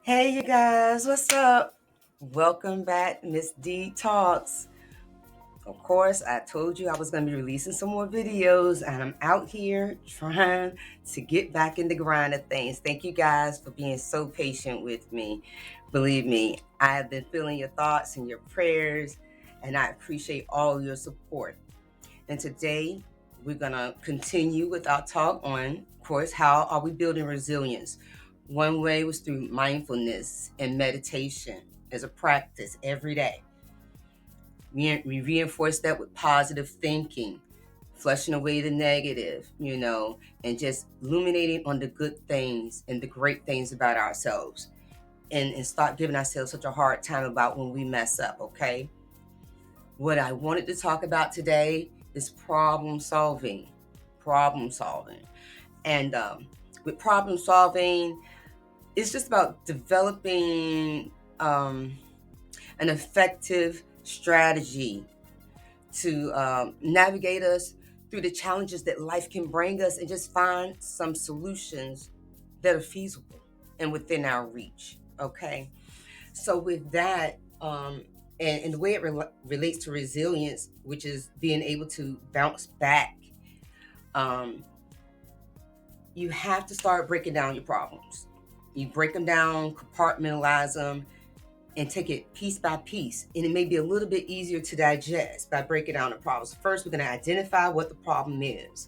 Hey, you guys, what's up? Welcome back, Miss D Talks. Of course, I told you I was going to be releasing some more videos, and I'm out here trying to get back in the grind of things. Thank you guys for being so patient with me. Believe me, I have been feeling your thoughts and your prayers, and I appreciate all your support. And today, we're going to continue with our talk on, of course, how are we building resilience? One way was through mindfulness and meditation as a practice every day. We reinforce that with positive thinking, flushing away the negative, and just illuminating on the good things and the great things about ourselves and start giving ourselves such a hard time about when we mess up, okay? What I wanted to talk about today is problem solving. Problem solving. And with problem solving, it's just about developing an effective strategy to navigate us through the challenges that life can bring us and just find some solutions that are feasible and within our reach. Okay. So, with that, and the way it relates to resilience, which is being able to bounce back, um, you have to start breaking down your problems. You break them down, compartmentalize them, and take it piece by piece. And it may be a little bit easier to digest by breaking down the problems. First, we're going to identify what the problem is.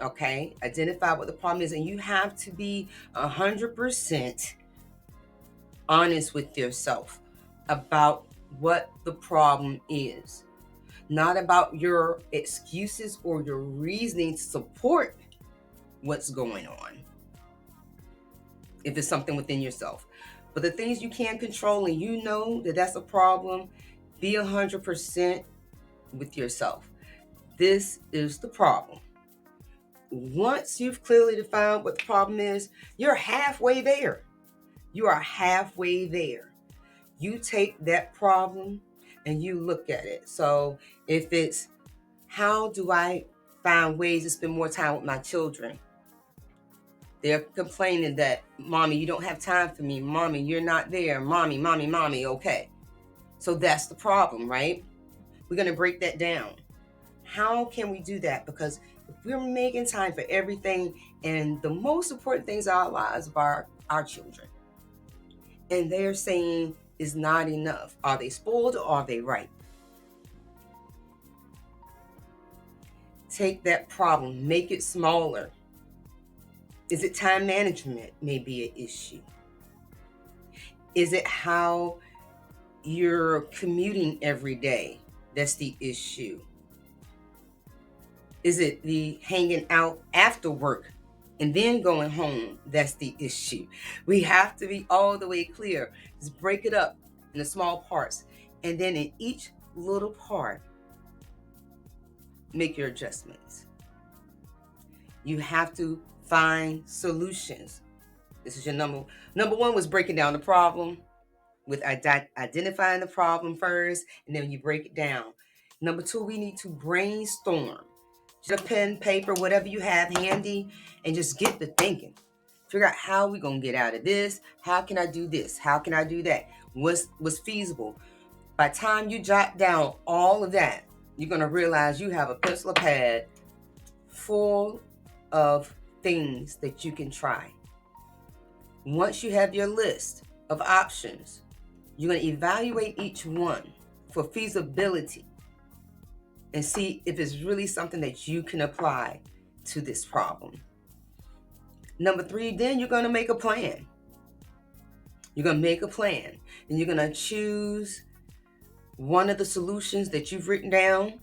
Okay? Identify what the problem is. And you have to be 100% honest with yourself about what the problem is. Not about your excuses or your reasoning to support what's going on. If it's something within yourself. But the things you can't control and you know that that's a problem, be 100% with yourself. This is the problem. Once you've clearly defined what the problem is, you're halfway there. You are halfway there. You take that problem and you look at it. So if it's, how do I find ways to spend more time with my children? They're complaining that, Mommy, you don't have time for me. Mommy, you're not there. Mommy, okay. So that's the problem, right? We're going to break that down. How can we do that? Because if we're making time for everything, and the most important things in our lives are our children, and they're saying is not enough. Are they spoiled or are they right? Take that problem, make it smaller. Is it time management may be an issue? Is it how you're commuting every day? That's the issue. Is it the hanging out after work and then going home? That's the issue. We have to be all the way clear. Just break it up into small parts. And then in each little part, make your adjustments. You have to find solutions. This is your number one was breaking down the problem with identifying the problem first, and then you break it down. Number two, we need to brainstorm. Just a pen, paper, whatever you have handy, and just get to thinking. Figure out how we gonna get out of this. How can I do this? How can I do that? What's feasible? By the time you jot down all of that, you're gonna realize you have a pencil, a pad full of things that you can try. Once you have your list of options, you're going to evaluate each one for feasibility and see if it's really something that you can apply to this problem. Number three, then you're going to make a plan. You're going to make a plan and you're going to choose one of the solutions that you've written down.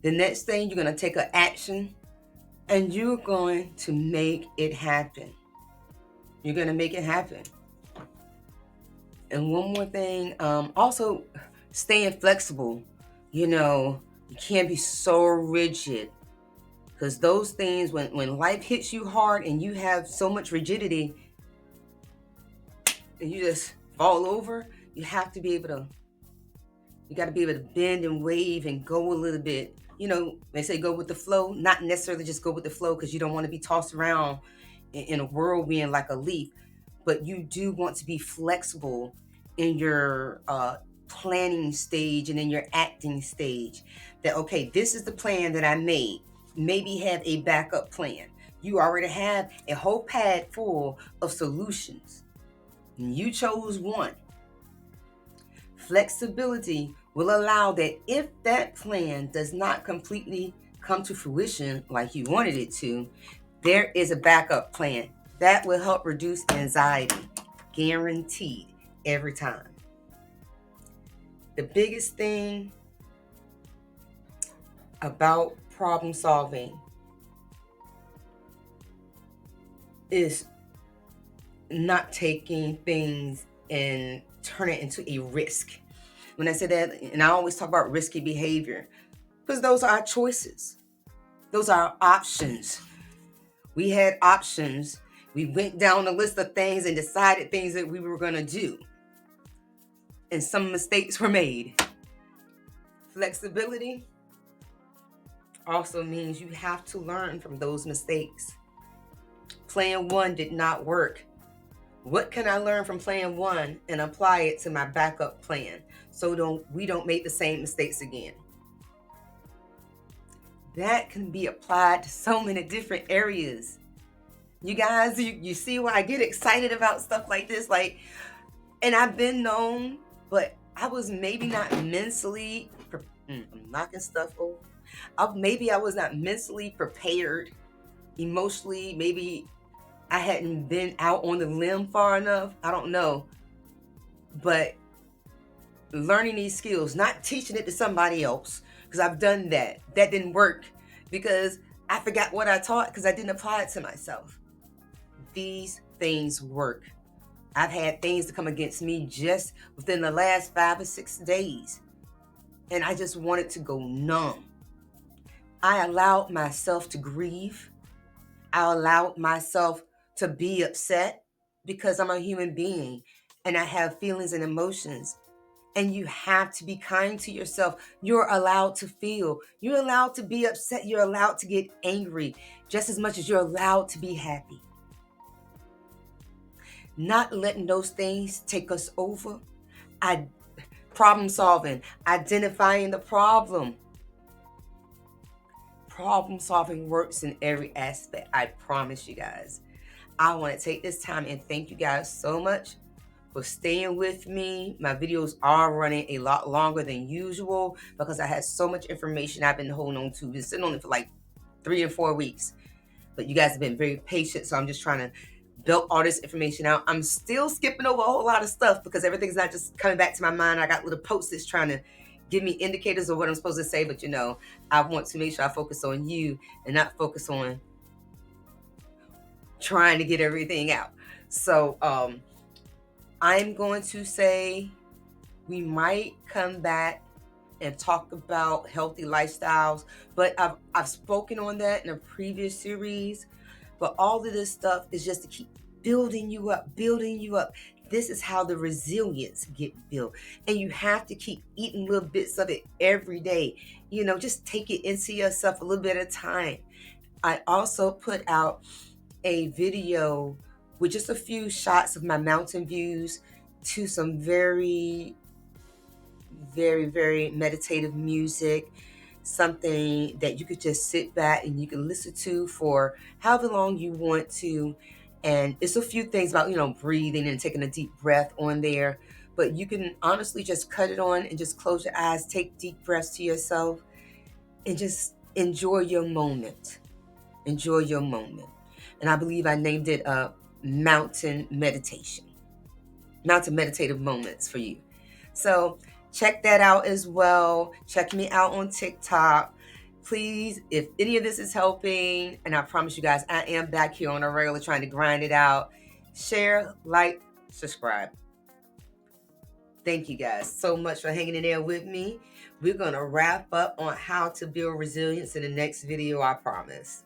The next thing, you're going to take an action and you're going to make it happen. You're going to make it happen. And one more thing, also staying flexible. You can't be so rigid, because those things, when life hits you hard and you have so much rigidity and you just fall over, you got to be able to bend and wave and go a little bit. They say go with the flow, not necessarily just go with the flow because you don't want to be tossed around in a whirlwind like a leaf, but you do want to be flexible in your planning stage and in your acting stage. That, okay, this is the plan that I made. Maybe have a backup plan. You already have a whole pad full of solutions, and you chose one. Flexibility will allow that if that plan does not completely come to fruition like you wanted it to, there is a backup plan that will help reduce anxiety, guaranteed, every time. The biggest thing about problem solving is not taking things and turn it into a risk. When I say that, and I always talk about risky behavior, because those are our choices. Those are our options. We had options. We went down a list of things and decided things that we were going to do. And some mistakes were made. Flexibility also means you have to learn from those mistakes. Plan one did not work. What can I learn from plan one and apply it to my backup plan so we don't make the same mistakes again? That can be applied to so many different areas. You guys, you see why I get excited about stuff like this? Like, and I've been known, but I was maybe not mentally, I'm knocking stuff over. Maybe I was not mentally prepared, emotionally. Maybe I hadn't been out on the limb far enough. I don't know. But learning these skills, not teaching it to somebody else, because I've done that. That didn't work because I forgot what I taught because I didn't apply it to myself. These things work. I've had things to come against me just within the last 5 or 6 days, and I just wanted to go numb. I allowed myself to grieve. I allowed myself to be upset because I'm a human being and I have feelings and emotions. And you have to be kind to yourself. You're allowed to feel. You're allowed to be upset. You're allowed to get angry just as much as you're allowed to be happy. Not letting those things take us over. Problem solving, identifying the problem. Problem solving works in every aspect. I promise you guys. I want to take this time and thank you guys so much for staying with me. My videos are running a lot longer than usual because I had so much information I've been holding on to. Been sitting on it for like 3 or 4 weeks. But you guys have been very patient, so I'm just trying to build all this information out. I'm still skipping over a whole lot of stuff because everything's not just coming back to my mind. I got little post-its trying to give me indicators of what I'm supposed to say, but I want to make sure I focus on you and not focus on trying to get everything out. So I'm going to say we might come back and talk about healthy lifestyles, but I've spoken on that in a previous series. But all of this stuff is just to keep building you up, building you up. This is how the resilience get built. And you have to keep eating little bits of it every day. Just take it into yourself a little bit at a time. I also put out a video with just a few shots of my mountain views to some very, very, very meditative music, something that you could just sit back and you can listen to for however long you want to. And it's a few things about, breathing and taking a deep breath on there. But you can honestly just cut it on and just close your eyes, take deep breaths to yourself, and just enjoy your moment. Enjoy your moment. And I believe I named it Mountain Meditation. Mountain Meditative Moments for you. So check that out as well. Check me out on TikTok. Please, if any of this is helping, and I promise you guys, I am back here on a regular trying to grind it out. Share, like, subscribe. Thank you guys so much for hanging in there with me. We're going to wrap up on how to build resilience in the next video, I promise.